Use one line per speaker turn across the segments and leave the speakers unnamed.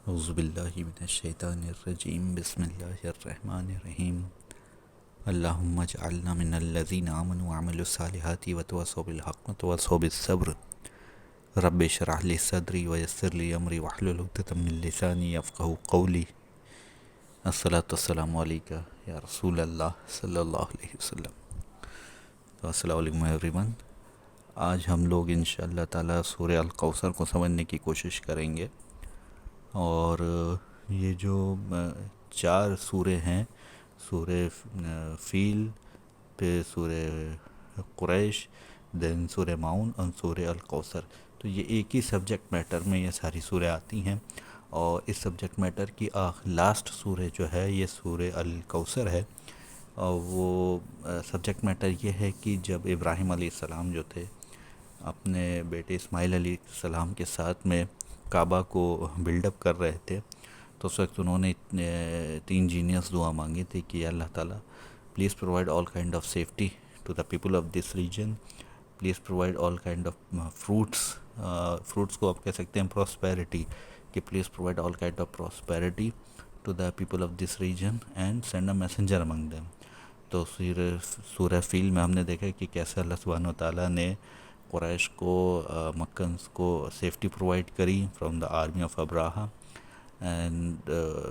اعوذ باللہ من الشیطان الرجیم بسم اللہ الرحمن الرحیم اللہم اجعلنا من الذین آمنوا وعملوا الصالحات وتواصوا بالحق وتواصوا بالصبر رب اشرح لی صدری ویسر لی امری واحلل عقدۃ من لسانی یفقہوا قولی الصلاۃ والسلام علیکہ یا رسول اللہ صلی اللہ علیہ وسلم۔ تو السلام علیکم ایوری ون۔ آج ہم لوگ انشاءاللہ تعالیٰ سورہ الکوثر کو سمجھنے کی کوشش کریں گے، اور یہ جو چار سورے ہیں، سورہ فیل، پھر سورہ قریش، دین سورہ معون اور سورہ الکوثر، تو یہ ایک ہی سبجیکٹ میٹر میں یہ ساری سوریں آتی ہیں، اور اس سبجیکٹ میٹر کی لاسٹ سورہ جو ہے یہ سورہ الکوثر ہے۔ اور وہ سبجیکٹ میٹر یہ ہے کہ جب ابراہیم علیہ السلام جو تھے اپنے بیٹے اسماعیل علیہ السلام کے ساتھ میں کعبہ کو بلڈ اپ کر رہے تھے، تو اس وقت انہوں نے 3 جینیس دعا مانگی تھی کہ اللہ تعالیٰ please provide all kind of safety to the people of this region, please provide all kind of fruits کو آپ کہہ سکتے ہیں پراسپیرٹی، کہ please provide all kind of prosperity to the people of this region and send a messenger among them. تو سورہ فیل میں ہم نے دیکھا کہ کیسے اللہ سبحانہ و تعالیٰ نے قریش کو، مکنز کو سیفٹی پرووائڈ کری from the army of Abraha, and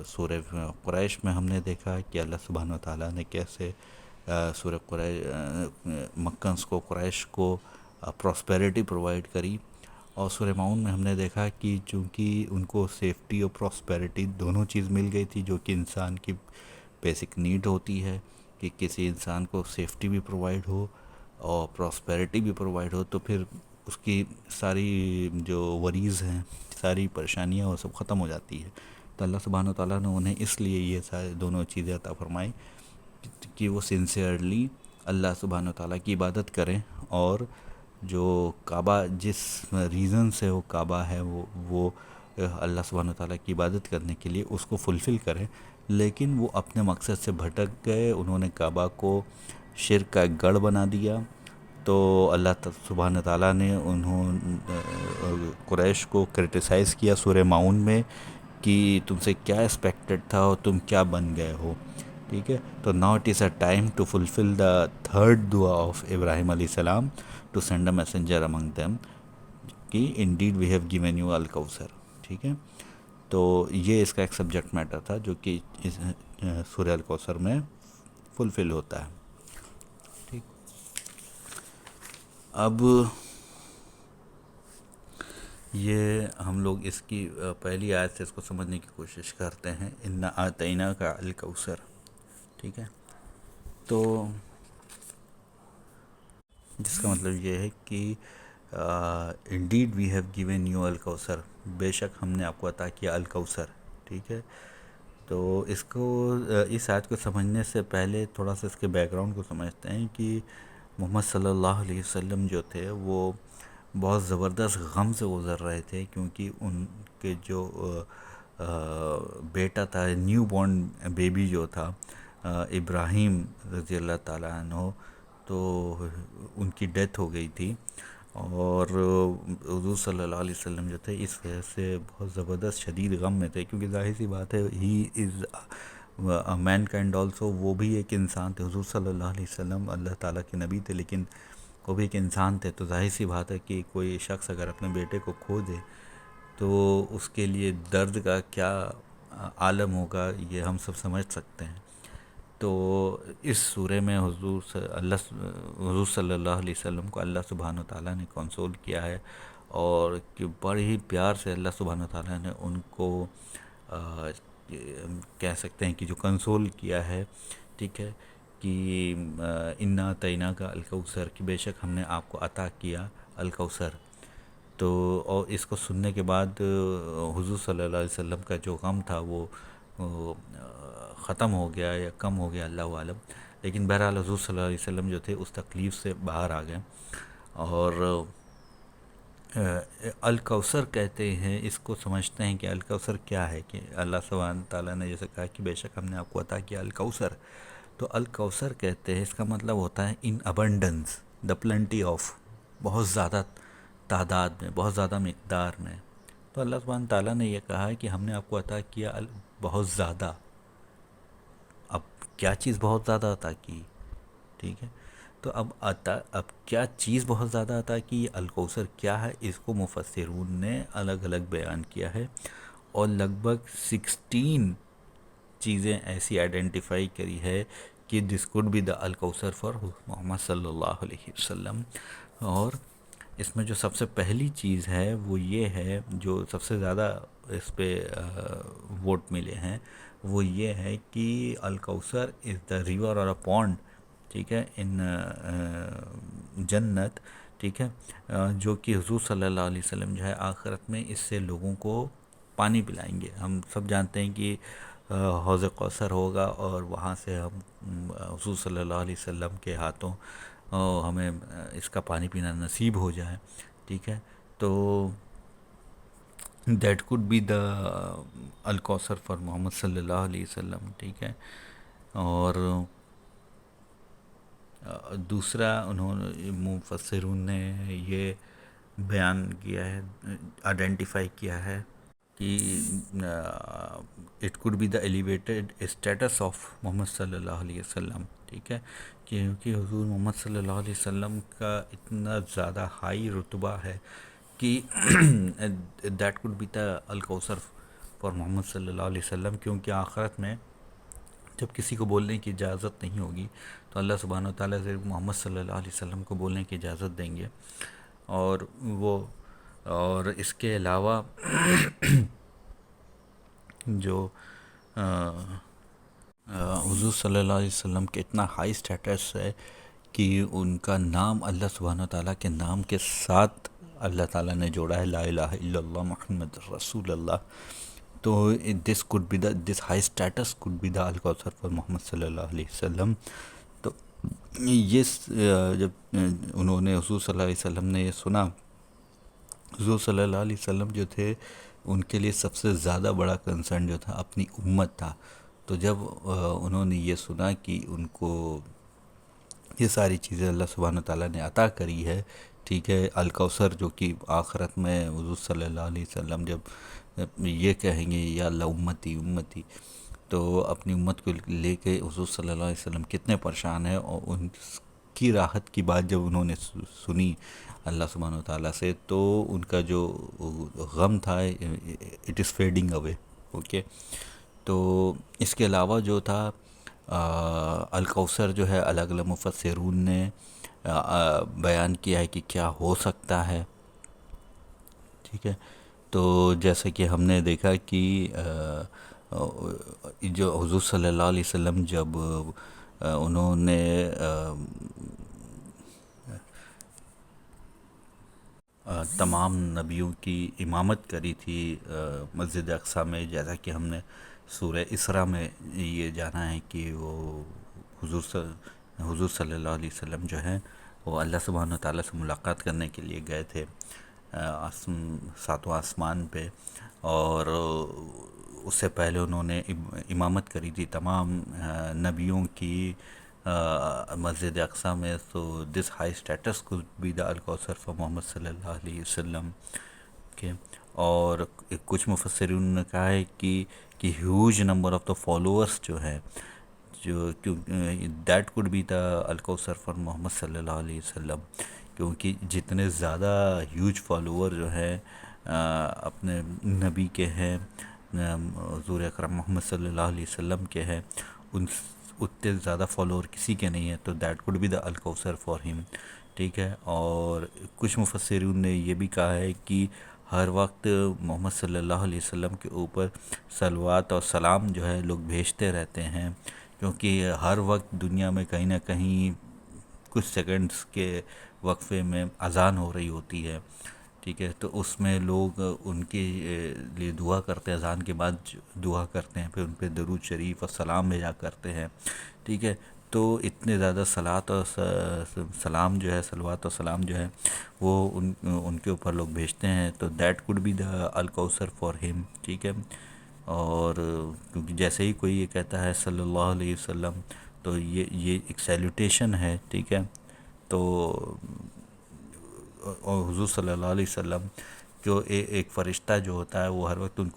سورہ قریش میں ہم نے دیکھا کہ اللہ سبحانہ و تعالیٰ نے کیسے سورہ مکنز کو، قریش کو پراسپیرٹی پرووائڈ کری۔ اور سورہ معون میں ہم نے دیکھا کہ چونکہ ان کو سیفٹی اور پراسپیرٹی دونوں چیز مل گئی تھی، جو کہ انسان کی بیسک نیڈ ہوتی ہے، کہ کسی انسان کو سیفٹی بھی پرووائڈ ہو اور پراسپیرٹی بھی پرووائڈ ہو، تو پھر اس کی ساری جو وریز ہیں، ساری پریشانیاں وہ سب ختم ہو جاتی ہے۔ تو اللہ سبحانہ و تعالیٰ نے انہیں اس لیے یہ سارے دونوں چیزیں عطا فرمائی کہ وہ سنسیئرلی اللہ سبحانہ و تعالیٰ کی عبادت کریں، اور جو کعبہ جس ریزن سے وہ کعبہ ہے وہ اللہ سبحانہ و تعالیٰ کی عبادت کرنے کے لیے اس کو فلفل کریں، لیکن وہ اپنے مقصد سے بھٹک گئے، انہوں نے کعبہ کو شرک کا ایک گڑھ بنا دیا۔ تو اللہ سبحانہ تعالیٰ نے قریش کو کرٹیسائز کیا سورہ معون میں کہ تم سے کیا ایکسپیکٹڈ تھا اور تم کیا بن گئے ہو، ٹھیک ہے۔ تو now it is a time to fulfil the third دعا آف ابراہیم علیہ السلام to send a messenger among them, کہ indeed we have given you الکوثر، ٹھیک ہے۔ تو یہ اس کا ایک سبجیکٹ میٹر تھا جو کہ اس سورہ الکوثر میں فلفل ہوتا ہے، ٹھیک۔ اب یہ ہم لوگ اس کی پہلی آیت سے اس کو سمجھنے کی کوشش کرتے ہیں، انا آتینا کا الکوثر، ٹھیک ہے۔ تو جس کا مطلب یہ ہے کہ indeed we have given you الکوثر، بے شک ہم نے آپ کو عطا کیا الکوثر، ٹھیک ہے۔ تو اس آیت کو سمجھنے سے پہلے تھوڑا سا اس کے بیک گراؤنڈ کو سمجھتے ہیں کہ محمد صلی اللہ علیہ وسلم جو تھے وہ بہت زبردست غم سے گزر رہے تھے، کیونکہ ان کے جو بیٹا تھا، نیو بورن بیبی جو تھا ابراہیم رضی اللہ تعالیٰ عنہ، تو ان کی ڈیتھ ہو گئی تھی، اور حضور صلی اللہ علیہ وسلم جو تھے اس وجہ سے بہت زبردست شدید غم میں تھے، کیونکہ ظاہر سی بات ہے he is main kind also, وہ بھی ایک انسان تھے۔ حضور صلی اللہ علیہ وسلم اللہ تعالیٰ کے نبی تھے، لیکن وہ بھی ایک انسان تھے، تو ظاہر سی بات ہے کہ کوئی شخص اگر اپنے بیٹے کو کھو دے تو اس کے لیے درد کا کیا عالم ہوگا، یہ ہم سب سمجھ سکتے ہیں۔ تو اس سورہ میں حضور صلی اللہ علیہ وسلم کو اللہ سبحانہ تعالیٰ نے کنسول کیا ہے، اور کہ بڑے ہی پیار سے اللہ سبحانہ تعالیٰ نے ان کو کہہ سکتے ہیں کہ جو کنسول کیا ہے، ٹھیک ہے، کہ انا اعطیناک کا الکوثر، کہ بے شک ہم نے آپ کو عطا کیا الکوثر۔ تو اور اس کو سننے کے بعد حضور صلی اللہ علیہ وسلم کا جو غم تھا وہ ختم ہو گیا یا کم ہو گیا، اللہ عالم، لیکن بہرحال حضور صلی اللہ علیہ وسلم جو تھے اس تکلیف سے باہر آ گئے۔ اور الکوثر کہتے ہیں، اس کو سمجھتے ہیں کہ الکوثر کیا ہے، کہ اللہ سبحانہ تعالیٰ نے جیسے کہا کہ بے شک ہم نے آپ کو عطا کیا الکوثر، تو الکوثر کہتے ہیں اس کا مطلب ہوتا ہے in abundance, the plenty of, بہت زیادہ تعداد میں، بہت زیادہ مقدار میں، تو اللہ سبحانہ تعالیٰ نے یہ کہا ہے کہ ہم نے آپ کو عطا کیا بہت زیادہ. اب کیا چیز بہت زیادہ عطا کی؟ ٹھیک ہے. تو اب کیا چیز بہت زیادہ عطا کی، یہ الکوثر کیا ہے، اس کو مفسرون نے الگ الگ بیان کیا ہے، اور لگ بھگ 16 چیزیں ایسی آئیڈینٹیفائی کری ہے کہ دس کوڈ بی دا الکوثر فار محمد صلی اللہ علیہ وسلم. اور اس میں جو سب سے پہلی چیز ہے وہ یہ ہے، جو سب سے زیادہ اس پہ ووٹ ملے ہیں، وہ یہ ہے کہ الکوثر از دا ریور اور اے پونڈ، ٹھیک ہے، ان جنت، ٹھیک ہے، جو کہ حضور صلی اللہ علیہ وسلم جو ہے آخرت میں اس سے لوگوں کو پانی پلائیں گے. ہم سب جانتے ہیں کہ حوض کوثر ہوگا، اور وہاں سے ہم حضور صلی اللہ علیہ وسلم کے ہاتھوں ہمیں اس کا پانی پینا نصیب ہو جائے. ٹھیک ہے. تو دیٹ کوڈ بی دا الکوثر فار محمد صلی اللہ علیہ وسلم. ٹھیک ہے. اور دوسرا انہوں نے مفسرون نے یہ بیان کیا ہے، آئیڈینٹیفائی کیا ہے کہ it could be the elevated status of Muhammad صلی اللہ علیہ وسلم. ٹھیک ہے. کیونکہ حضور محمد صلی اللہ علیہ وسلم کا اتنا زیادہ ہائی رتبہ ہے کہ دیٹ کوڈ بی دا الکوثر فار محمد صلی اللہ علیہ وسلم. کیونکہ آخرت میں جب کسی کو بولنے کی اجازت نہیں ہوگی تو اللہ سبحانہ وتعالیٰ صرف محمد صلی اللہ علیہ وسلم کو بولنے کی اجازت دیں گے. اور اس کے علاوہ جو حضور صلی اللہ علیہ وسلم کے اتنا ہائی سٹیٹس ہے کہ ان کا نام اللہ سبحانہ وتعالیٰ کے نام کے ساتھ اللہ تعالیٰ نے جوڑا ہے، لا الہ الا اللہ محمد رسول اللہ. تو this high status could be the الکوثر فار محمد صلی اللہ علیہ وسلم. تو یہ جب انہوں نے حضور صلی اللہ علیہ وسلم نے یہ سنا، حضور صلی اللہ علیہ وسلم جو تھے ان کے لیے سب سے زیادہ بڑا کنسرن جو تھا اپنی امت تھا. تو جب انہوں نے یہ سنا کہ ان کو یہ ساری چیزیں اللہ سبحانہ تعالیٰ نے عطا کری ہے، ٹھیک ہے، الکوثر جو کہ آخرت میں حضور صلی اللہ علیہ وسلم جب یہ کہیں گے یا اللہ امتی امتی، تو اپنی امت کو لے کے حضور صلی اللہ علیہ وسلم کتنے پریشان ہیں. اور ان کی راحت کی بات جب انہوں نے سنی اللہ سبحانہ وتعالیٰ سے، تو ان کا جو غم تھا it is feeding away. Okay. تو اس کے علاوہ جو تھا الکوثر جو ہے الگ الگ مفسرون نے بیان کیا ہے کہ کیا ہو سکتا ہے. ٹھیک ہے. تو جیسا کہ ہم نے دیکھا کہ جو حضور صلی اللہ علیہ وسلم جب انہوں نے تمام نبیوں کی امامت کری تھی مسجد اقصیٰ میں، جیسا کہ ہم نے سورہ اسراء میں یہ جانا ہے کہ وہ حضور صلی اللہ علیہ وسلم جو ہیں وہ اللہ سبحانہ تعالیٰ سے ملاقات کرنے کے لیے گئے تھے ساتواں آسمان پہ. اور اس سے پہلے انہوں نے امامت کری تھی تمام نبیوں کی مسجد اقصیٰ میں. تو دس ہائی اسٹیٹس کو بی دا الکوثر فار محمد صلی اللہ علیہ وسلم کے. اور کچھ مفسرین نے کہا ہے کہ huge number of the followers جو ہے جو دیٹ کوڈ بی دا الکوثر فار محمد صلی اللہ علیہ وسلم. کیونکہ جتنے زیادہ ہیوج فالوور جو ہیں اپنے نبی کے ہیں، حضور اکرم محمد صلی اللہ علیہ وسلم کے ہیں، اتنے زیادہ فالوور کسی کے نہیں ہیں. تو دیٹ کوڈ بی دا الکوثر فار ہم. ٹھیک ہے. اور کچھ مفسرین نے یہ بھی کہا ہے کہ ہر وقت محمد صلی اللہ علیہ وسلم کے اوپر صلوات اور سلام جو ہے لوگ بھیجتے رہتے ہیں، کیونکہ ہر وقت دنیا میں کہیں نہ کہیں کچھ سیکنڈز کے وقفے میں اذان ہو رہی ہوتی ہے. ٹھیک ہے. تو اس میں لوگ ان کے لیے دعا کرتے ہیں، اذان کے بعد دعا کرتے ہیں، پھر ان پہ درود شریف اور سلام بھیجا کرتے ہیں. ٹھیک ہے. تو اتنے زیادہ صلوات اور سلام جو ہے، صلوات اور سلام جو ہے وہ ان کے اوپر لوگ بھیجتے ہیں. تو دیٹ کوڈ بی دا الکوثر فار ہم. ٹھیک ہے. اور کیونکہ جیسے ہی کوئی یہ کہتا ہے صلی اللہ علیہ وسلم تو یہ ایک سیلوٹیشن ہے. ٹھیک ہے. تو اور حضور صلی اللہ علیہ وسلم جو ایک فرشتہ جو ہوتا ہے وہ ہر وقت ان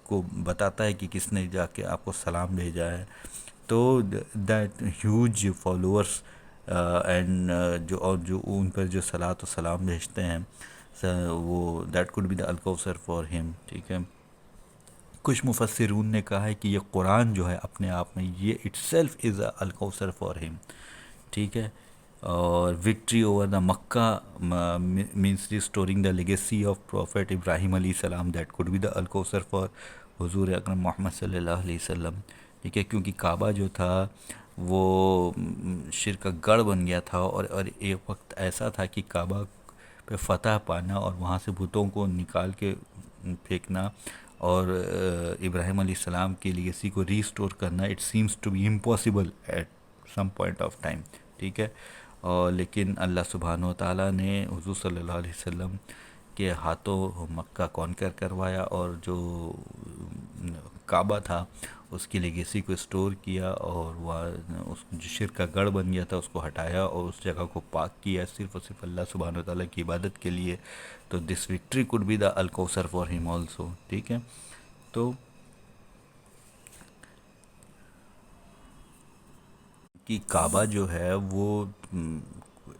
کو بتاتا ہے کہ کس نے جا کے آپ کو سلام بھیجا ہے. تو دیٹ ہیوج فالوورس اینڈ جو ان پر جو صلاۃ و سلام بھیجتے ہیں وہ دیٹ کوڈ بی دا الکوثر فار ہم. ٹھیک ہے. کچھ مفسرون نے کہا ہے کہ یہ قرآن جو ہے اپنے آپ میں یہ اٹ سیلف از اے الکوثر فار ہم. ٹھیک ہے. اور victory over the Mecca means restoring the legacy of prophet Ibrahim علیہ السلام دیٹ کوڈ بی دا الکوثر فار حضور اکرم محمد صلی اللہ علیہ وسلم. ٹھیک ہے. کیونکہ کعبہ جو تھا وہ شرک کا گڑھ بن گیا تھا اور ایک وقت ایسا تھا کہ کعبہ پہ فتح پانا اور وہاں سے بتوں کو نکال کے پھینکنا اور ابراہیم علیہ السلام کی لیگیسی کو ریسٹور کرنا it seems to be impossible at some point of time. ٹھیک ہے. اور لیکن اللہ سبحانہ و تعالیٰ نے حضور صلی اللہ علیہ وسلم کے ہاتھوں مکہ کانکر کروایا اور جو کعبہ تھا اس کی لیگیسی کو اسٹور کیا اور وہ اس جو شرک کا گڑھ بن گیا تھا اس کو ہٹایا اور اس جگہ کو پاک کیا صرف اور صرف اللہ سبحانہ و تعالیٰ کی عبادت کے لیے. تو this victory could be the الکوثر فار ہم آلسو. ٹھیک ہے. تو کہ کعبہ جو ہے وہ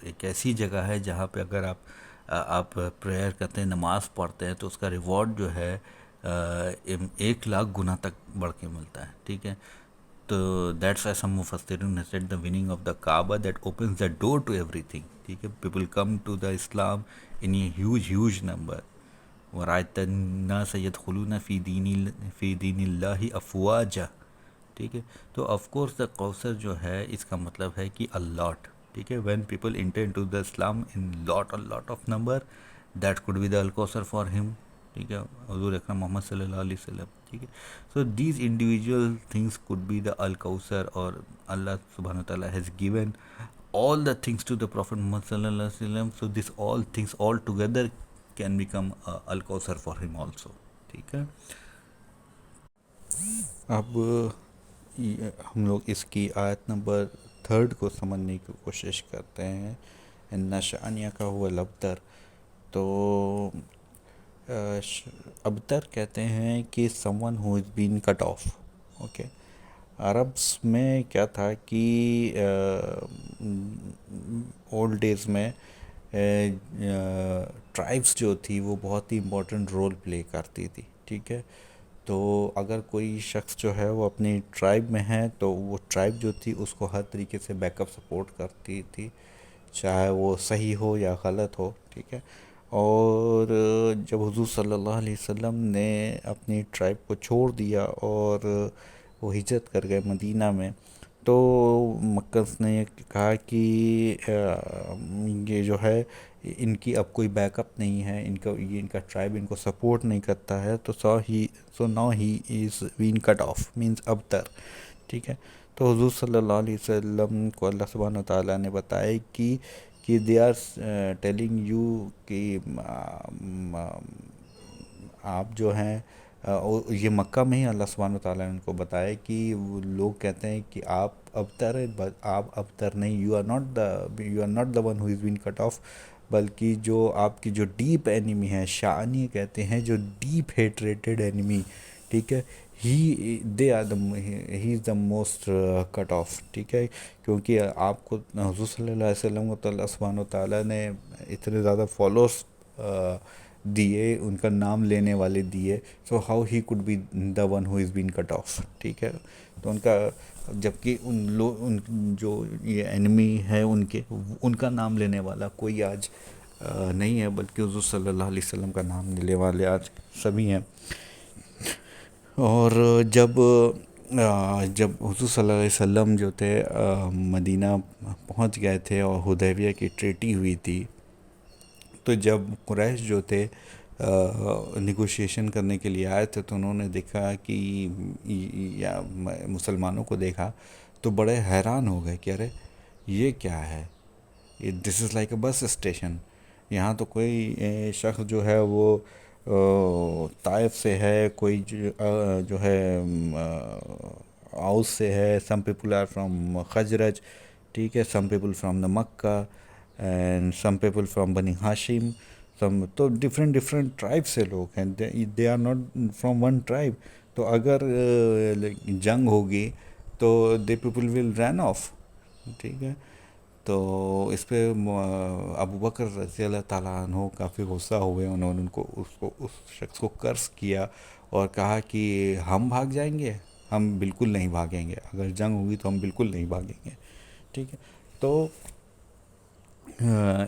ایک ایسی جگہ ہے جہاں پہ اگر آپ پریئر کرتے ہیں نماز پڑھتے ہیں تو اس کا ریوارڈ جو ہے 1,00,000 گنا تک بڑھ کے ملتا ہے. ٹھیک ہے. تو دیٹس وائی سم مفسرین have said the meaning of the Kaaba that opens the door to everything. ٹھیک ہے. People come to the Islam in a huge number ورائت الناس یدخلون فی دین اللہ افواجا. ٹھیک ہے. تو آف کورس دا کوثر جو ہے اس کا مطلب ہے کہ اللاٹ. ٹھیک ہے. When people enter into the Islam in lot of number that could be the الکوثر فار ہم. ٹھیک ہے. حضور اکرم محمد صلی اللہ علیہ وسلم. ٹھیک ہے. So these individual things could be the الکوثر اور اللہ سبحانہ تعالیٰ has given all the things to the Prophet Muhammad sallallahu alaihi wasallam. So this all things all together can become al-Kawthar for him also. ٹھیک ہے. اب ہم لوگ اس کی آیت نمبر 3 کو سمجھنے کی کوشش کرتے ہیں. ان شانیہ کا ہوا الابتر. تو ابتر کہتے ہیں کہ someone who is been cut off. Okay. Arabs میں کیا تھا کہ اولڈ ڈیز میں ٹرائبس جو تھی وہ بہت ہی امپورٹنٹ رول پلے کرتی تھی. ٹھیک ہے. تو اگر کوئی شخص جو ہے وہ اپنی ٹرائب میں ہے تو وہ ٹرائب جو تھی اس کو ہر طریقے سے بیک اپ سپورٹ کرتی تھی چاہے وہ صحیح ہو یا غلط ہو. ٹھیک ہے. اور جب حضور صلی اللہ علیہ وسلم نے اپنی ٹرائب کو چھوڑ دیا اور وہ ہجرت کر گئے مدینہ میں تو مکہ نے کہا کہ یہ جو ہے ان کی اب کوئی بیک اپ نہیں ہے, ان کا ٹرائب ان کو سپورٹ نہیں کرتا ہے, تو so now he is been cut off means ابتر. ٹھیک ہے. تو حضور صلی اللہ علیہ وسلم کو اللہ سبحانہ وتعالیٰ نے بتایا کہ دے آر ٹیلنگ یو کہ آپ جو ہیں یہ مکہ میں ہی اللہ سبحانہ وتعالیٰ نے ان کو بتایا کہ وہ لوگ کہتے ہیں کہ آپ ابتر ہیں, آپ ابتر نہیں, you are not the one who is been cut off, بلکہ جو آپ کی جو ڈیپ اینیمی ہے, شانی کہتے ہیں جو ڈیپ ہیٹریٹڈ اینیمی. ٹھیک ہے. He is the most cut off. ٹھیک ہے. کیونکہ آپ کو حضور صلی اللہ علیہ وسلم کو تو اللہ سبحانہ وتعالیٰ نے اتنے زیادہ فالوورس دیے, ان کا نام لینے والے دیے, so how he could be the one who is been cut off. ٹھیک ہے. تو ان کا جبکہ ان جو یہ اینمی ہے ان کا نام لینے والا کوئی آج نہیں ہے, بلکہ حضور صلی اللہ علیہ وسلم کا نام لینے والے آج سبھی ہیں. اور جب حضور صلی اللہ علیہ وسلم جو تھے مدینہ پہنچ گئے تھے اور حدیبیہ کی ٹریٹی ہوئی تھی, تو جب قریش جو تھے نیگوشیشن کرنے کے لیے آئے تھے تو انہوں نے دیکھا کہ یا مسلمانوں کو دیکھا تو بڑے حیران ہو گئے کہ ارے یہ کیا ہے, دس is like a bus station. یہاں تو کوئی شخص جو ہے وہ طائف سے ہے, کوئی جو ہے اوس سے ہے, some people are from Khazraj. ٹھیک ہے. Some people from the Mecca and some people from Bani Hashim. تو ڈفرینٹ ٹرائب سے لوگ ہیں, they are not from one tribe. تو اگر جنگ ہوگی تو they people will run of. ٹھیک ہے, تو اس پہ ابو بکر رضی اللہ تعالیٰ عنہ کافی غصہ ہوئے. انہوں نے اس شخص کو قرض کیا اور کہا کہ ہم بھاگ جائیں گے, ہم بالکل نہیں بھاگیں گے, اگر جنگ ہوگی تو ہم بالکل نہیں بھاگیں گے. ٹھیک ہے, تو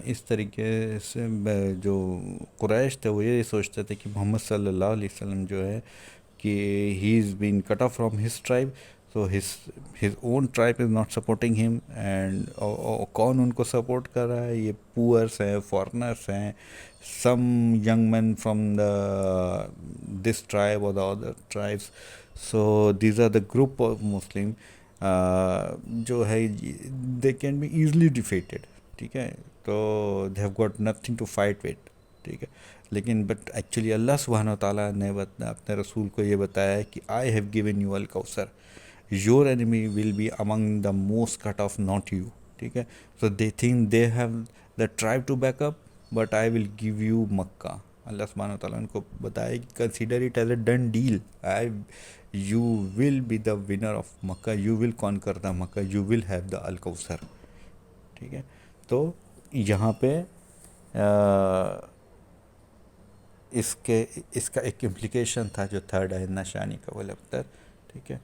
اس طریقے سے جو قریش تھے وہ یہ سوچتے تھے کہ محمد صلی اللہ علیہ وسلم جو ہے کہ he is been cut off from his tribe, so his own tribe is not supporting him. And کون ان کو سپورٹ کر رہا ہے؟ یہ پورس ہیں, فارنرس ہیں, some young men from this tribe اور the other tribes. So these are the group of Muslim جو ہے they can be easily defeated. ٹھیک ہے, تو they have got nothing to fight with. ٹھیک ہے, لیکن بٹ ایکچولی اللہ سبحانہ و تعالیٰ نے اپنے رسول کو یہ بتایا ہے کہ آئی ہیو گیون یو الکوثر, your enemy will be among the most cut off, not you. ٹھیک ہے, so they think they have the tribe to back up, but I will give you Mecca. اللہ سبحانہ و تعالیٰ نے ان کو بتایا کہ consider it as a done deal, you will be the winner of Mecca, you will conquer the Mecca, you will have the Al-Kausar. ٹھیک ہے, تو یہاں پہ اس کا ایک امپلیکیشن تھا جو تھرڈ ہے نشانی کا وہ لبتر. ٹھیک ہے,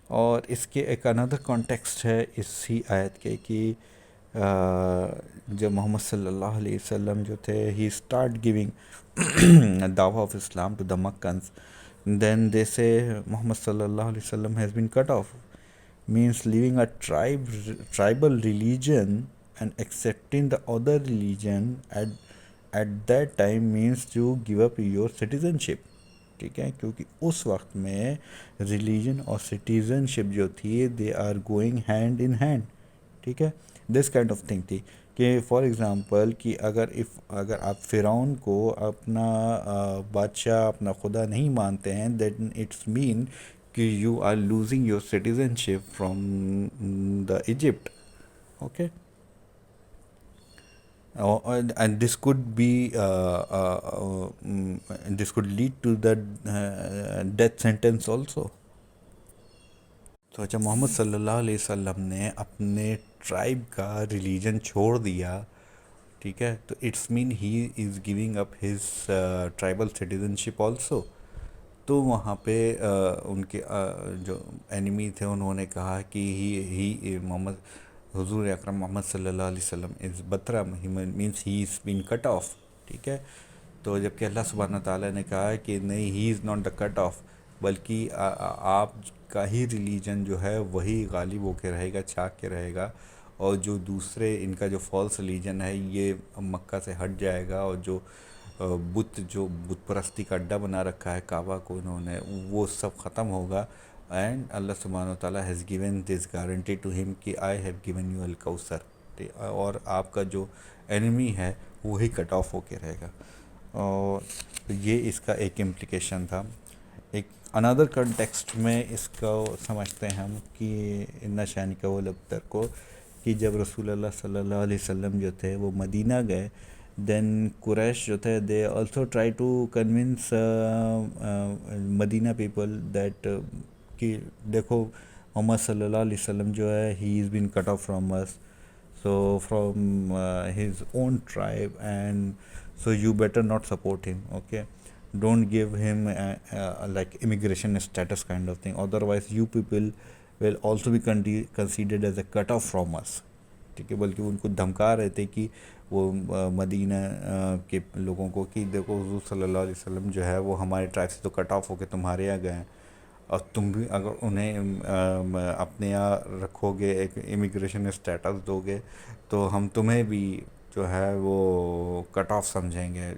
اور اس کے ایک اندر کانٹیکسٹ ہے اسی آیت کے کہ جو محمد صلی اللہ علیہ وسلم جو تھے ہی اسٹارٹ گیونگ دعویٰ of Islam to the Meccans, then they say Muhammad صلی اللہ علیہ وسلم has been cut off, means leaving a tribal religion and accepting the other religion at that time means to give up your citizenship. ٹھیک ہے, کیونکہ اس وقت میں religion اور سٹیزن شپ جو تھی they are going hand in hand. ٹھیک ہے, دس کائنڈ آف تھنگ تھی کہ فار ایگزامپل کہ اگر آپ فرعون کو اپنا بادشاہ اپنا خدا نہیں مانتے ہیں, دین اٹس مین کہ you are losing your citizenship from the Egypt. Okay, and this could lead to the death sentence also. تو اچھا, محمد صلی اللہ علیہ وسلم نے اپنے ٹرائب کا ریلیجن چھوڑ دیا. ٹھیک ہے, تو it's mean he is giving up his tribal citizenship also. تو وہاں پہ ان کے جو اینیمی تھے انہوں نے کہا کہ ہی محمد حضور اکرم محمد صلی اللہ علیہ وسلم از بترا, means he is been cut off. ٹھیک ہے, تو جبکہ اللہ سبحانہ تعالیٰ نے کہا کہ نہیں, ہی is not the cut off, بلکہ آپ کا ہی ریلیجن جو ہے وہی غالب ہو کے رہے گا, چھا کے رہے گا, اور جو دوسرے ان کا جو فالس ریلیجن ہے یہ مکہ سے ہٹ جائے گا, اور جو بت پرستی کا اڈا بنا رکھا ہے کعبہ کو انہوں نے, وہ سب ختم ہوگا. اینڈ اللہ سبحانہ و تعالیٰ has given this guarantee to ہم کہ آئی ہیو گیون یو الکوثر, اور آپ کا جو اینیمی ہے وہی کٹ آف ہو کے رہے گا. اور یہ اس کا ایک امپلیکیشن تھا. ایک اندر کنٹیکسٹ میں اس کو سمجھتے ہیں ہم کہ نشانی کا وہ لبتر کو کہ جب رسول اللہ صلی اللہ علیہ وسلم جو تھے وہ مدینہ گئے, دین قریش جو تھے they also try to convince Medina people that کہ دیکھو محمد صلی اللہ علیہ وسلم جو ہے he is been cut off from us, so from his own tribe, and so you better not support him. Okay, don't give him like immigration status kind of thing, otherwise you people will also be considered as a cut off from us. ٹھیک ہے, بلکہ ان کو دھمکا رہے تھے کہ وہ مدینہ کے لوگوں کو کہ دیکھو حضور صلی اللہ علیہ وسلم جو ہے وہ ہمارے ٹرائب سے تو کٹ آف ہو کے تمہارے یہاں گئے ہیں, اور تم بھی اگر انہیں اپنے یہاں رکھو گے, ایک امیگریشن اسٹیٹس دو گے, تو ہم تمہیں بھی جو ہے وہ کٹ آف سمجھیں گے,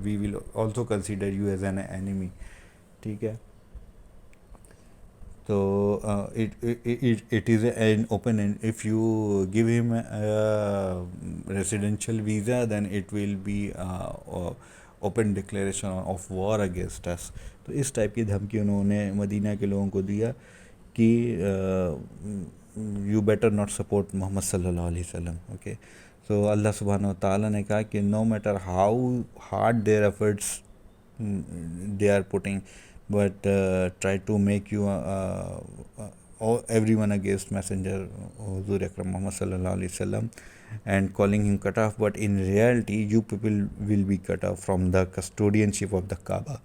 we will also consider you as an enemy. ٹھیک ہے, تو it is an open end. If you give him a residential visa, then it will be open declaration of war against us. تو اس type کی دھمکی انہوں نے مدینہ کے لوگوں کو دیا کہ یو بیٹر ناٹ سپورٹ محمد صلی اللہ علیہ وسلم. اوکے, تو اللہ سبحانہ و تعالیٰ نے کہا کہ no matter how hard their efforts they are putting, but try to make you everyone against messenger Huzur Akram Muhammad sallallahu alaihi wasallam and calling him cut off, but in reality you people will be cut off from the custodianship of the Kaaba.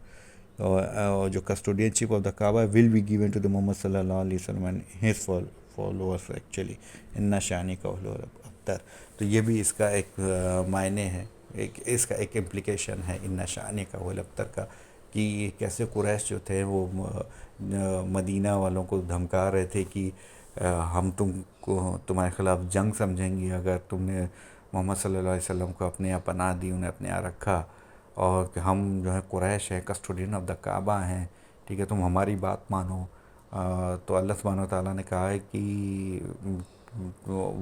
جو custodianship of the Kaaba will be given to the Muhammad sallallahu alaihi wasallam and his followers actually. inna shani ka huwa abtar. تو یہ بھی اس کا ایک معنی ہے، اس کا ایک امپلیکیشن ہے ان شان کا ولبتر کا، کہ کیسے قریش جو تھے وہ مدینہ والوں کو دھمکا رہے تھے کہ ہم تم کو تمہارے خلاف جنگ سمجھیں گے اگر تم نے محمد صلی اللہ علیہ وسلم کو اپنے یہاں پناہ دی، انہیں اپنے یہاں رکھا، اور کہ ہم جو ہے قریش ہیں، کسٹوڈین آف دا کعبہ ہیں، ٹھیک ہے، تم ہماری بات مانو. تو اللہ سبحانہ و تعالیٰ نے کہا ہے کہ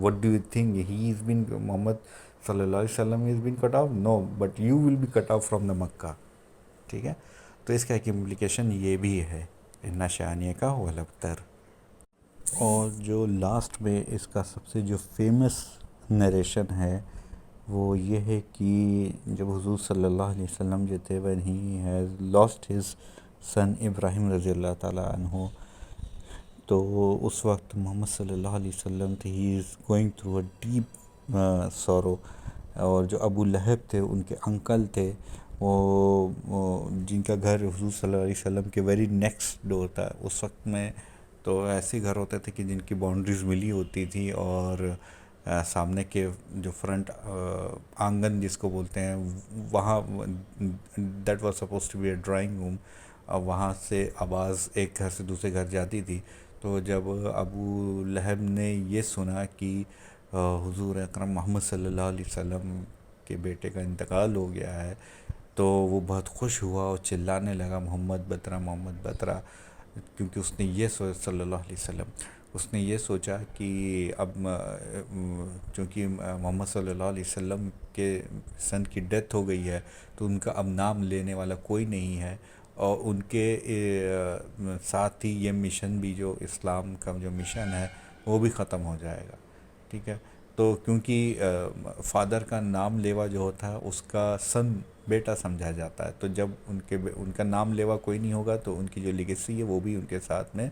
what do you think he is been محمد صلی اللہ علیہ وسلم is been cut off? No, but you will be cut off from the مکہ. ٹھیک ہے، تو اس کا ایک امپلیکیشن یہ بھی ہے ان شانیہ کا ولبتر. اور جو لاسٹ میں اس کا سب سے جو فیمس نریشن ہے وہ یہ ہے کہ جب حضور صلی اللہ علیہ وسلم جو تھے when he has lost his son ابراہیم رضی اللہ تعالیٰ عنہ، تو اس وقت محمد صلی اللہ علیہ وسلم تھے he is going through a deep sorrow. اور جو ابو لہب تھے ان کے انکل تھے، وہ جن کا گھر حضور صلی اللہ علیہ وسلم کے ویری نیکسٹ ڈور تھا اس وقت میں. تو ایسے گھر ہوتے تھے کہ جن کی باؤنڈریز ملی ہوتی تھی، اور سامنے کے جو فرنٹ آنگن جس کو بولتے ہیں وہاں that was suppose to be a drawing room, وہاں سے آواز ایک گھر سے دوسرے گھر جاتی تھی. تو جب ابو لہب نے یہ سنا کہ حضور اکرم محمد صلی اللہ علیہ وسلم کے بیٹے کا انتقال ہو گیا ہے، تو وہ بہت خوش ہوا اور چلانے لگا محمد بترا محمد بترا، کیونکہ اس نے یہ صلی اللہ علیہ وسلم اس نے یہ سوچا کہ اب چونکہ محمد صلی اللہ علیہ وسلم کے سن کی ڈیتھ ہو گئی ہے، تو ان کا اب نام لینے والا کوئی نہیں ہے، اور ان کے ساتھ ہی یہ مشن بھی جو اسلام کا جو مشن ہے وہ بھی ختم ہو جائے گا. ٹھیک ہے، تو کیونکہ فادر کا نام لیوا جو ہوتا ہے اس کا سن بیٹا سمجھا جاتا ہے، تو جب ان کا نام لیوا کوئی نہیں ہوگا تو ان کی جو لیگیسی ہے وہ بھی ان کے ساتھ میں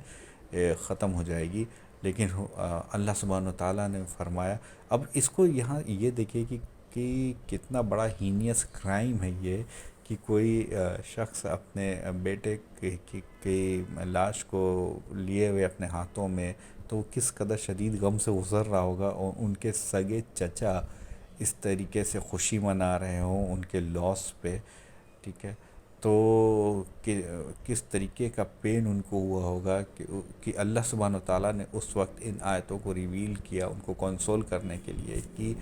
ختم ہو جائے گی. لیکن اللہ سبحانہ و تعالیٰ نے فرمایا، اب اس کو یہاں یہ دیکھیے کہ کتنا بڑا ہینیس کرائم ہے یہ، کہ کوئی شخص اپنے بیٹے کی لاش کو لیے ہوئے اپنے ہاتھوں میں، تو وہ کس قدر شدید غم سے گزر رہا ہوگا، اور ان کے سگے چچا اس طریقے سے خوشی منا رہے ہوں ان کے لاس پہ. ٹھیک ہے، تو کس طریقے کا پین ان کو ہوا ہوگا کہ اللہ سبحانہ و تعالیٰ نے اس وقت ان آیتوں کو ریویل کیا ان کو کنسول کرنے کے لیے کہ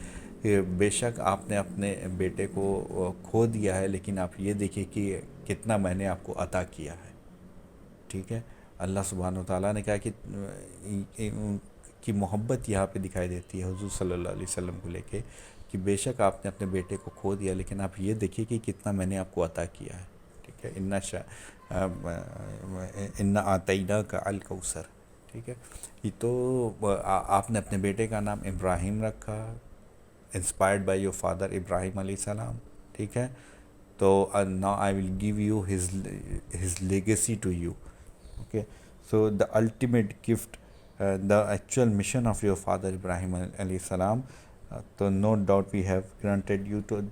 بے شک آپ نے اپنے بیٹے کو کھو دیا ہے، لیکن آپ یہ دیکھیں کہ کتنا میں نے آپ کو عطا کیا ہے. ٹھیک ہے، اللہ سبحانہ و تعالیٰ نے کہا کہ محبت یہاں پہ دکھائی دیتی ہے حضور صلی اللہ علیہ وسلم کو لے کے، کہ بے شک آپ نے اپنے بیٹے کو کھو دیا، لیکن آپ یہ دیکھیے کہ کتنا میں نے آپ کو عطا کیا ہے. ٹھیک ہے، انا آتینا کا الکوثر. ٹھیک ہے، یہ تو آپ نے اپنے بیٹے کا نام ابراہیم رکھا، انسپائرڈ بائی یور فادر ابراہیم علیہ السلام. ٹھیک ہے، تو now I will give you his legacy to you. Okay, so the ultimate gift, the actual mission of your father Ibrahim alayhi salam, so no doubt we have granted you to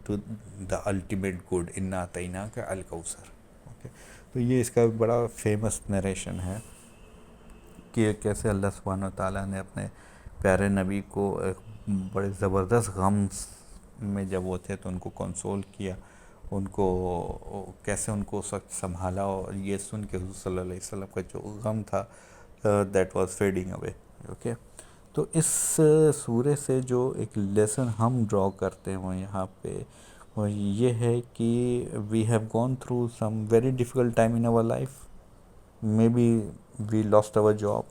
the ultimate good, inna atainaka al-kawthar. Okay, تو یہ اس کا بڑا famous narration ہے کہ کیسے اللہ سبحانہ و تعالیٰ نے اپنے پیارے نبی کو ایک بڑے زبردست غم میں جب وہ تھے تو ان کو کنسول کیا، ان کو کیسے ان کو اس وقت سنبھالا، اور یہ سن کے حضور صلی اللہ علیہ وسلم کا جو غم تھا that was feeding away. Okay, تو اس سورے سے جو ایک لیسن ہم ڈرا کرتے ہیں وہ یہاں پہ وہ یہ ہے کہ we have gone through some very difficult time in our life. Maybe we lost our job,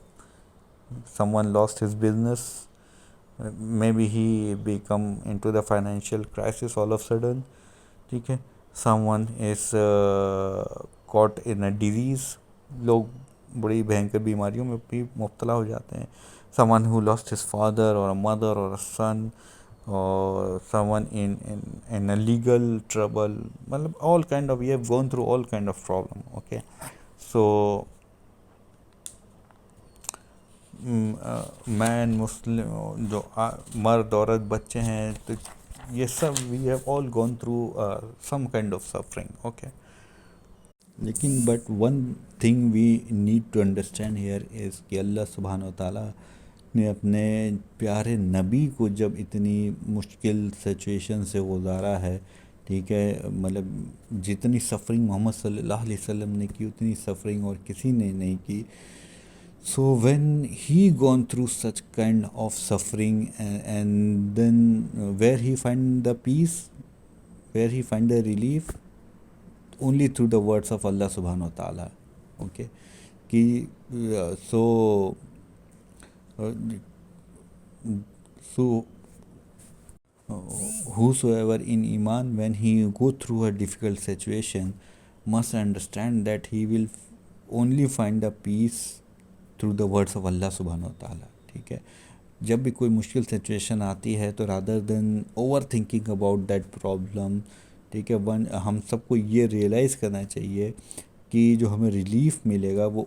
someone lost his business, maybe he become into the financial crisis all of a sudden. ٹھیک ہے، someone is caught in a disease، لوگ بڑی بھینکر بیماریوں میں بھی مبتلا ہو جاتے ہیں. someone who lost his father or a mother or a son or someone in a legal trouble, matlab all kind of, we have gone through all kind of problem. Okay, so مین مسلم جو مرد عورت بچے ہیں، تو یہ سب we have all gone through some kind of suffering. Okay, لیکن but one thing we need to understand here is کہ اللہ سبحانہ و تعالیٰ نے اپنے پیارے نبی کو جب اتنی مشکل سچویشن سے گزارا ہے، ٹھیک ہے، مطلب جتنی سفرنگ محمد صلی اللہ علیہ وسلم نے کی اتنی سفرنگ اور کسی نے نہیں کی. So when he gone through such kind of suffering, and then where he find the peace, where he find the relief, only through the words of Allah subhanahu wa ta'ala. Okay, ki so uh, so whosoever in iman, when he go through a difficult situation, must understand that he will only find the peace through the words of اللہ سبحانہ و تعالیٰ. ٹھیک ہے، جب بھی کوئی مشکل سچویشن آتی ہے تو rather than over thinking about that problem, ٹھیک ہے، ہم سب کو یہ ریئلائز کرنا چاہیے کہ جو ہمیں ریلیف ملے گا وہ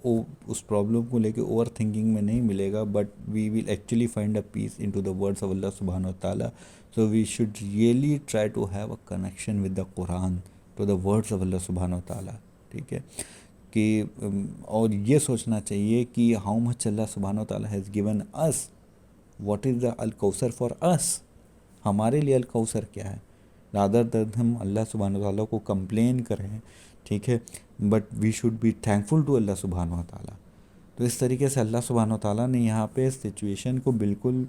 اس پرابلم کو لے کے اوور تھنکنگ میں نہیں ملے گا، but we will actually find a peace into the words of اللہ سبحانہ و تعالیٰ. So we should really try to have a connection with the Quran, to the words of اللہ سبحانہ و تعالیٰ. ٹھیک ہے، کہ اور یہ سوچنا چاہیے کہ ہاؤ مچ اللہ سبحانہ و تعالیٰ has given us, what is the الکوثر فار اس، ہمارے لیے الکوثر کیا ہے. رادر دین ہم اللہ سبحانہ و تعالیٰ کو کمپلین کریں، ٹھیک ہے، but we should be thankful to اللہ سبحانہ و تعالیٰ. تو اس طریقے سے اللہ سبحانہ و تعالیٰ نے یہاں پہ سچویشن کو بالکل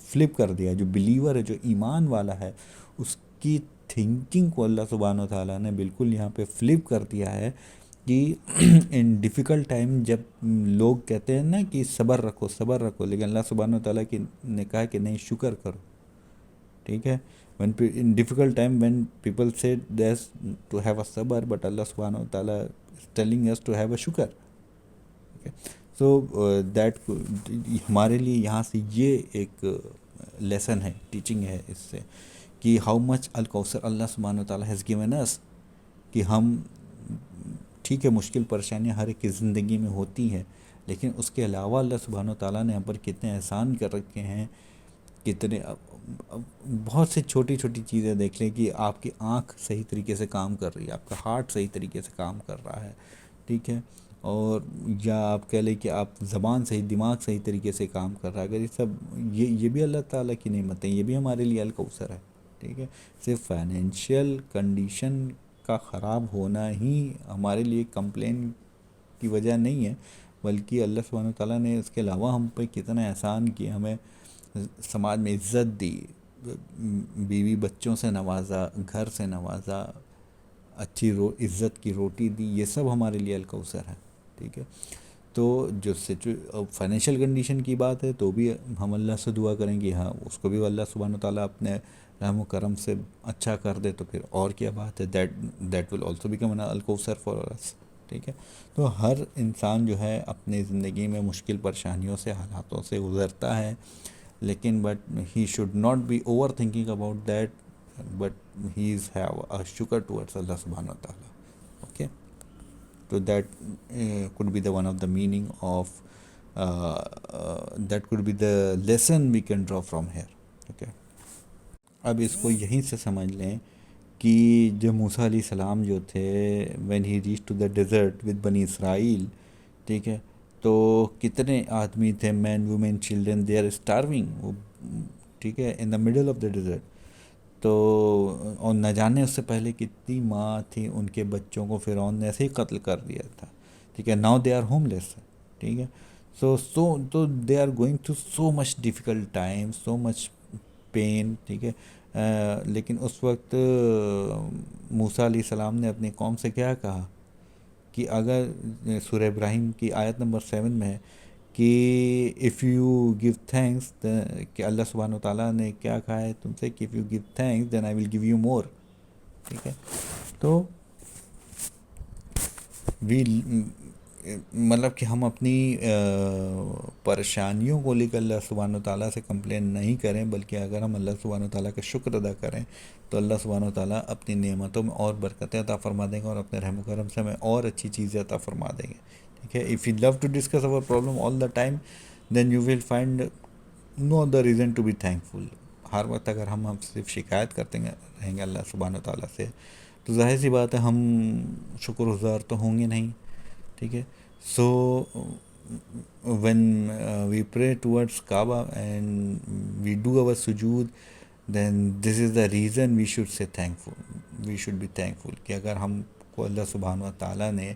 فلپ کر دیا. جو بلیور ہے، جو ایمان والا ہے، اس کی تھنکنگ کو اللہ سبحانہ و تعالیٰ نے بالکل یہاں پہ فلپ کر دیا ہے کہ ان ڈیفیکلٹ ٹائم جب لوگ کہتے ہیں نا کہ صبر رکھو صبر رکھو، لیکن اللہ سبحانہ و تعالیٰ نے کہا کہ نہیں، شکر کرو. ٹھیک ہے، when in difficult time when people say there's to have a sabr, but Allah subhanahu wa ta'ala is telling us to have a shukr. Okay, so that ہمارے لیے یہاں سے یہ ایک لیسن ہے، ٹیچنگ ہے اس سے، کہ ہاؤ مچ الکوثر اللہ سبحانہ و تعالیٰ ہیز گیون us، کہ ہم ٹھیک ہے مشکل پریشانیاں ہر ایک کی زندگی میں ہوتی ہیں، لیکن اس کے علاوہ اللہ سبحانہ و تعالیٰ نے ہم پر کتنے احسان کر رکھے ہیں. کتنے بہت سی چھوٹی چھوٹی چیزیں دیکھ لیں کہ آپ کی آنکھ صحیح طریقے سے کام کر رہی ہے، آپ کا ہارٹ صحیح طریقے سے کام کر رہا ہے، ٹھیک ہے، اور یا آپ کہہ لیں کہ آپ زبان صحیح، دماغ صحیح طریقے سے کام کر رہا ہے. اگر یہ سب یہ بھی اللہ تعالیٰ کی نعمتیں، یہ بھی ہمارے لیے الکوثر ہے. ٹھیک ہے، صرف فائنینشیل کنڈیشن کا خراب ہونا ہی ہمارے لیے کمپلین کی وجہ نہیں ہے، بلکہ اللہ سبحانہ و تعالیٰ نے اس کے علاوہ ہم پہ کتنا احسان کیا، ہمیں سماج میں عزت دی، بیوی بچوں سے نوازا، گھر سے نوازا، اچھی عزت کی روٹی دی. یہ سب ہمارے لیے الکوثر ہے. ٹھیک ہے، تو جو فائنینشیل کنڈیشن کی بات ہے تو بھی ہم اللہ سے دعا کریں گے، ہاں اس کو بھی اللہ سبحانہ و تعالیٰ اپنے رحم و کرم سے اچھا کر دے تو پھر اور کیا بات ہے، that will also become an الکوثر فار اس. ٹھیک ہے، تو ہر انسان جو ہے اپنی زندگی میں مشکل پریشانیوں سے، حالاتوں سے گزرتا ہے، لیکن but he should not be over thinking about that, but he is have a شکر ٹورڈس اللہ سبحانہ و تعالیٰ. اوکے، تو that could be the one of the meaning of that could be the lesson we can draw from here. Okay, اب اس کو یہیں سے سمجھ لیں کہ جو موسیٰ علیہ السلام جو تھے when he reached to the desert with بنی اسرائیل، ٹھیک ہے، تو کتنے آدمی تھے، men women children, they are starving, ٹھیک ہے، in the middle of the desert. تو اور نہ جانے اس سے پہلے کتنی ماں تھی، ان کے بچوں کو فرعون نے ایسے ہی قتل کر دیا تھا. ٹھیک ہے، now they are homeless. ٹھیک ہے، تو they are going through so much difficult time, so much pain. ٹھیک ہے، لیکن اس وقت موسیٰ علیہ السلام نے اپنی قوم سے کیا کہا کہ اگر سورہ ابراہیم کی آیت نمبر 7 میں ہے کہ اف یو گیو تھینکس، کہ اللہ سبحانہ و تعالیٰ نے کیا کہا ہے تم سے کہ if you give thanks then I will give you more. ٹھیک ہے، تو مطلب کہ ہم اپنی پریشانیوں کو لے کر اللہ سبحانہ و تعالیٰ سے کمپلین نہیں کریں، بلکہ اگر ہم اللہ سبحانہ و تعالیٰ کا شکر ادا کریں تو اللہ سبحانہ و تعالیٰ اپنی نعمتوں میں اور برکتیں عطا فرما دیں گے، اور اپنے رحم و کرم سے ہمیں اور اچھی چیزیں عطا فرما دیں گے. ٹھیک ہے. If you love to discuss over problem all the time then you will find no the reason to be thankful. ہر وقت اگر ہم صرف شکایت کرتے رہیں گے اللہ سبحانہ و تعالیٰ سے، تو ظاہر سی بات ہے ہم شکر گزار تو ہوں گے نہیں. ٹھیک ہے. سو when we pray towards Kaaba and we do our sujood, then this is the reason we should say thankful. We should be thankful کہ اگر ہم کو اللہ سبحانہ و تعالیٰ نے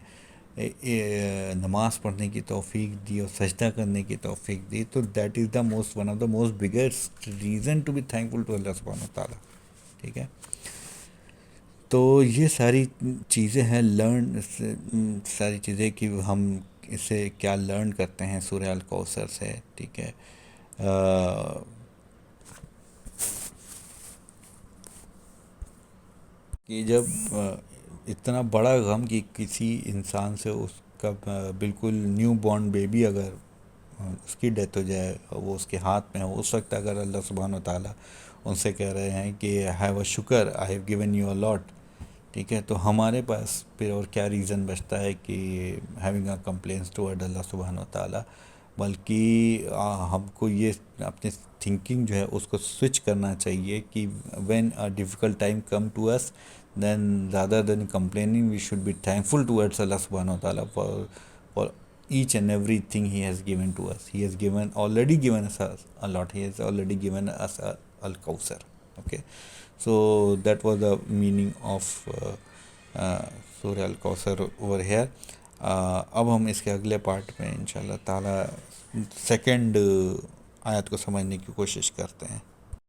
نماز پڑھنے کی توفیق دی اور سجدہ کرنے کی توفیق دی، تو that is the most one of the most biggest reason to be thankful to اللہ سبحانہ و تعالیٰ. ٹھیک ہے. تو یہ ساری چیزیں ہیں ساری چیزیں کہ ہم اس سے کیا لرن کرتے ہیں سورہ الکوثر سے. ٹھیک ہے. کہ جب اتنا بڑا غم کہ کسی انسان سے اس کا بالکل نیو بورن بیبی اگر اس کی ڈیتھ ہو جائے، وہ اس کے ہاتھ میں ہو، اس وقت اگر اللہ سبحانہ و تعالیٰ ان سے کہہ رہے ہیں کہ ہیو اے شکر، آئی ہیو گیون یو اے لاٹ. ٹھیک ہے. تو ہمارے پاس پھر اور کیا ریزن بچتا ہے کہ ہیونگ اے کمپلینس ٹورڈ اللہ سبحانہ و تعالیٰ. بلکہ ہم کو یہ اپنے تھنکنگ جو ہے اس کو سوئچ کرنا چاہیے کہ when a difficult time come to us then rather than complaining we should be thankful towards اللہ سبحانہ و تعالیٰ for each and everything he has given to us. He has already given us a lot. He has already given us al-Kawthar. Okay. So that was the meaning of Surah al-Kawthar over here. اب ہم اس کے اگلے part میں انشاءاللہ تعالیٰ second آیت کو سمجھنے کی کوشش کرتے ہیں.